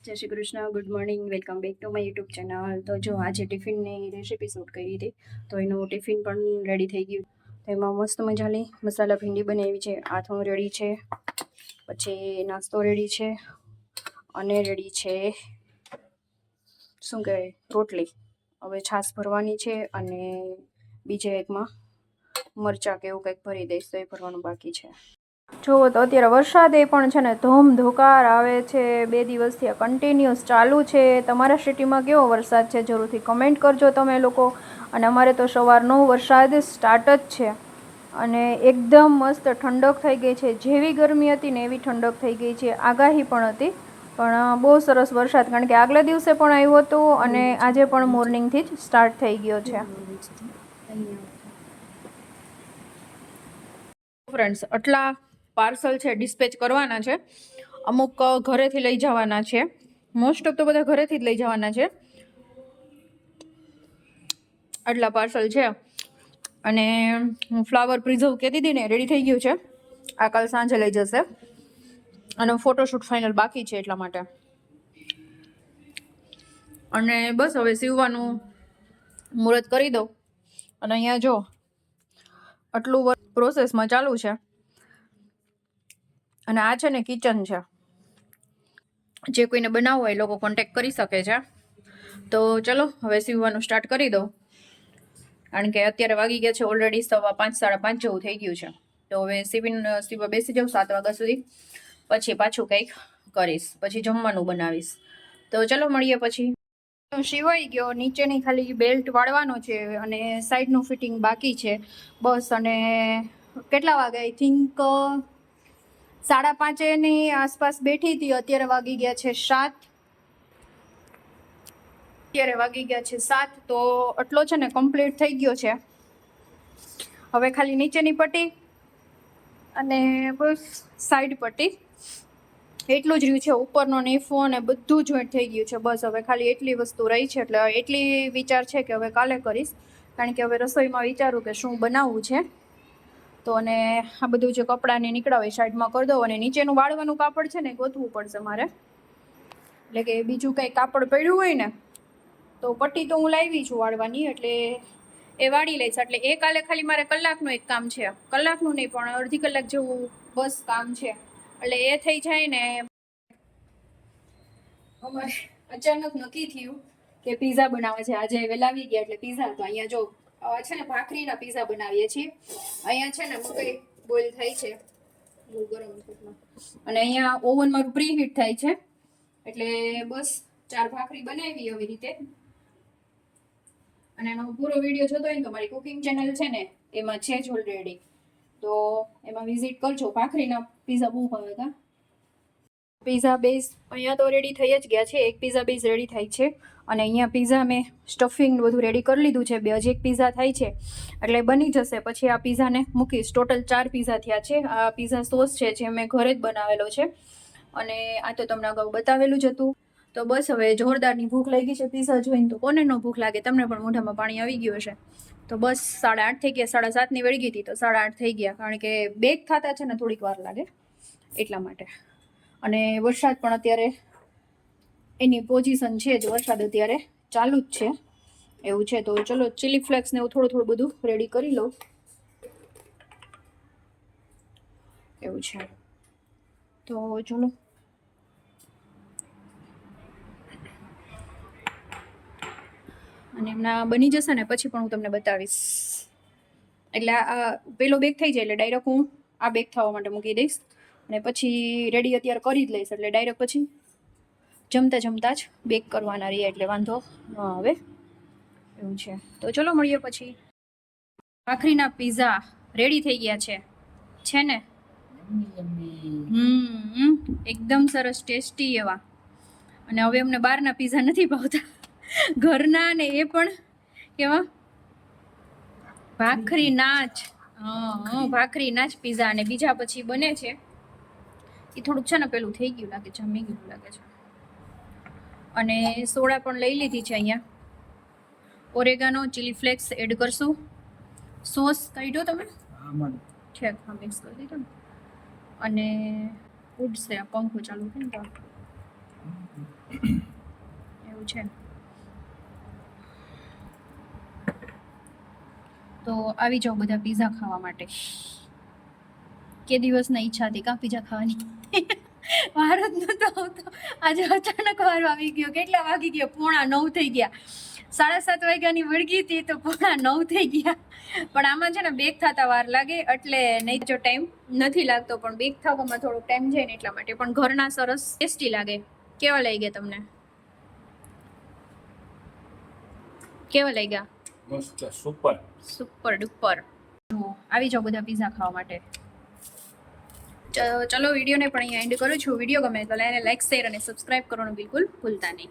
જય Shri Krishna, good morning, welcome back to my YouTube channel. તો જો આજે ટિફિનની રેસીપી શૂટ કરી હતી, તો એનું ટિફિન પણ રેડી થઈ ગયું. તો એમાં મસ્ત મજાની મસાલા ભીંડી બનાવી છે, આથું રેડી છે, પછી નાસ્તો રેડી છે, અને રેડી છે શું કહેવાય રોટલી. હવે છાશ ભરવાની છે અને બીજા એકમાં મરચાં કે એવું કંઈક ભરી દઈશ, તો એ ભરવાનું બાકી છે. જુઓ તો અત્યારે વરસાદ એ પણ છે ને ધોમધોકાર આવે છે, 2 દિવસથી કન્ટિન્યુઅસ ચાલુ છે. તમારા સિટીમાં કેવો વરસાદ છે જરૂરથી કમેન્ટ કરજો તમે લોકો. અને અમારે તો સવારનો વરસાદ સ્ટાર્ટ જ છે અને એકદમ મસ્ત ઠંડક થઈ ગઈ છે. જેવી ગરમી હતી ને એવી ઠંડક થઈ ગઈ છે. આગાહી પણ હતી, પણ બહુ સરસ વરસાદ, કારણ કે આગલા દિવસે પણ આવ્યો હતો અને આજે પણ મોર્નિંગથી જ સ્ટાર્ટ થઈ ગયો છે. ફ્રેન્ડ્સ, આટલા પાર્સલ છે ડિસ્પેચ કરવાના છે. અમુક ઘરેથી લઈ જવાના છે, મોસ્ટ ઓફ તો બધા ઘરેથી જ લઈ જવાના છે. આટલા પાર્સલ છે અને હું ફ્લાવર પ્રિઝર્વ કહેતી હતી ને, રેડી થઈ ગયું છે. આ કાલ સાંજે લઈ જશે અને ફોટોશૂટ ફાઇનલ બાકી છે એટલા માટે. અને બસ હવે સીવવાનું મુહૂર્ત કરી દો. અને અહીંયા જો આટલું પ્રોસેસમાં ચાલુ છે. અને આ છે ને કિચન છે. જે કોઈને બનાવવું હોય એ લોકો કોન્ટેક્ટ કરી શકે છે. તો ચલો હવે સીવવાનું સ્ટાર્ટ કરી દો, કારણ કે અત્યારે વાગી ગયા છે ઓલરેડી 5:15 સાડા 5 જેવું થઈ ગયું છે. તો હવે સીવવા બેસી જાઉં 7 વાગ્યા સુધી, પછી પાછું કંઈક કરીશ, પછી જમવાનું બનાવીશ. તો ચલો મળીએ પછી. સિવાઈ ગયો, નીચેની ખાલી બેલ્ટ વાળવાનો છે અને સાઈડનું ફિટિંગ બાકી છે બસ. અને કેટલા વાગે, આઈ થિંક 5:30ની આસપાસ બેઠી હતી. અત્યારે વાગી ગયા છે 7. તો આટલો છે ને કમ્પ્લીટ થઈ ગયો છે. હવે ખાલી નીચેની પટ્ટી અને બસ સાઈડ પટ્ટી એટલું જ રહ્યું છે. ઉપરનો નેફો અને બધું જોઈન્ટ થઈ ગયું છે. બસ હવે ખાલી એટલી વસ્તુ રહી છે. એટલે એટલી વિચાર છે કે હવે કાલે કરીશ, કારણ કે હવે રસોઈમાં વિચારું કે શું બનાવવું છે. તો અને આ બધું જે કપડાને નીકળાવે સાઈડમાં કરી દો. અને નીચેનું વાળવાનું કાપડ છે ને ગોતવું પડશે મારે, એટલે કે બીજું કંઈ કાપડ પડ્યું હોય ને તો પટ્ટી તો હું લાવી છું વાળવાની, એટલે એ વાળી લઈશ. એટલે એ કાલે ખાલી મારે કલાકનું એક કામ છે, કલાકનું નહીં પણ અડધી કલાક જેવું બસ કામ છે. એટલે એ થઈ જાય ને. અમારે અચાનક નક્કી થયું કે પીઝા બનાવે છે. આજે વહેલા આવી ગયા એટલે પીઝા. તો અહીંયા જો છે ને ભાખરીના પીઝા બનાવીએ છીએ. અહીંયા છે ને મકઈ બોઇલ થાય છે બહુ ગરમ છે, અને અહીંયા ઓવન મારું પ્રી હીટ થાય છે. એટલે બસ 4 ભાખરી બનાવી આવી રીતે. અને એનો પૂરો વિડીયો જોતો હોય ને તો મારી કુકિંગ ચેનલ છે ને એમાં છે જ ઓલરેડી, તો એમાં વિઝિટ કરજો. ભાખરીના પીઝા બહુ ભાવે હતા. પીઝા બેઝ અહીંયા તો રેડી થઈ જ ગયા છે. એક પીઝા બેઝ રેડી થાય છે અને અહીંયા પીઝા મેં સ્ટફિંગ બધું રેડી કરી લીધું છે. હજી એક પીઝા થાય છે એટલે બની જશે. પછી આ પીઝાને મૂકીશ. ટોટલ 4 પીઝા થયા છે. આ પીઝા સોસ છે જે મેં ઘરે જ બનાવેલો છે, અને આ તો તમને અગાઉ બતાવેલું જ હતું. તો બસ હવે જોરદારની ભૂખ લાગી છે પીઝા જોઈને. તો કોને ન ભૂખ લાગે, તમને પણ મોઢામાં પાણી આવી ગયું હશે. તો બસ 8:30 થઈ ગયા. 7:30ની વળગી હતી તો 8:30 થઈ ગયા, કારણ કે બેક થતા છે ને થોડીક વાર લાગે એટલા માટે. અને વરસાદ પણ અત્યારે એની પોઝિશન છે જ, વરસાદ અત્યારે ચાલુ જ છે એવું છે. તો ચલો ચીલી ફ્લેક્સ ને એવું થોડું બધું રેડી કરી લઉં એવું છે. તો ચલો અને એમના બની જશે ને પછી પણ હું તમને બતાવીશ. એટલે આ પેલો બેક થઈ જાય એટલે ડાયરેક્ટ હું આ બેક થવા માટે મૂકી દઈશ, અને પછી રેડી અત્યારે કરી જ લઈશ. એટલે ડાયરેક્ટ પછી જમતા જ બેક કરવાના રહીએ એટલે વાંધો ન આવે એવું છે. તો ચલો મળીએ પછી. ભાખરીના પીઝા રેડી થઈ ગયા છે ને એકદમ સરસ ટેસ્ટી એવા. અને હવે અમને બહારના પીઝા નથી ભાવતા, ઘરના, ને એ પણ કેવા ભાખરીના જ. ભાખરીના જ પીઝા. અને બીજા પછી બને છે એ થોડુંક છે ને પેલું થઈ ગયું લાગે, જમી ગયું લાગે છે. અને સોડા પણ લઈ લીધી છે અહીંયા. ઓરેગાનો ચીલી ફ્લેક્સ એડ કરશું. સોસ કાઢ્યો તમે? ઠીક, હા મિક્સ કરી દીધો ને. અને ઉડશે, પંખો ચાલુ થાય ને તો છે. તો આવી જાઓ બધા પિઝા ખાવા માટે. કે દિવસના ઈચ્છા હતી કા પિઝા ખાવાની. વાર જ નતો આવતો. આજે અચાનક વાર આવી ગયો. કેટલા વાગી ગયા? 8:45 થઈ ગયા. 7:30 વાગ્યાની વળગી હતી તો 8:45 થઈ ગયા. પણ આમાં છે ને બેક થતા વાર લાગે, એટલે નહીં જો ટાઈમ નથી લાગતો, પણ બેક થવામાં થોડો ટાઈમ જાય ને એટલા માટે. પણ ઘરના સરસ ટેસ્ટી લાગે. કેવા લાગ્યા તમને? કેવા લાગ્યા? મસ્ત, સુપર સુપર ડુપર. આવી જાઓ બધા પિઝા ખાવા માટે. ચલો વિડીયોને પણ અહીંયા એન્ડ કરું છું. વિડીયો ગમે તો લાઈક, શેર અને સબસ્ક્રાઇબ કરવાનું બિલકુલ ભૂલતા નહીં.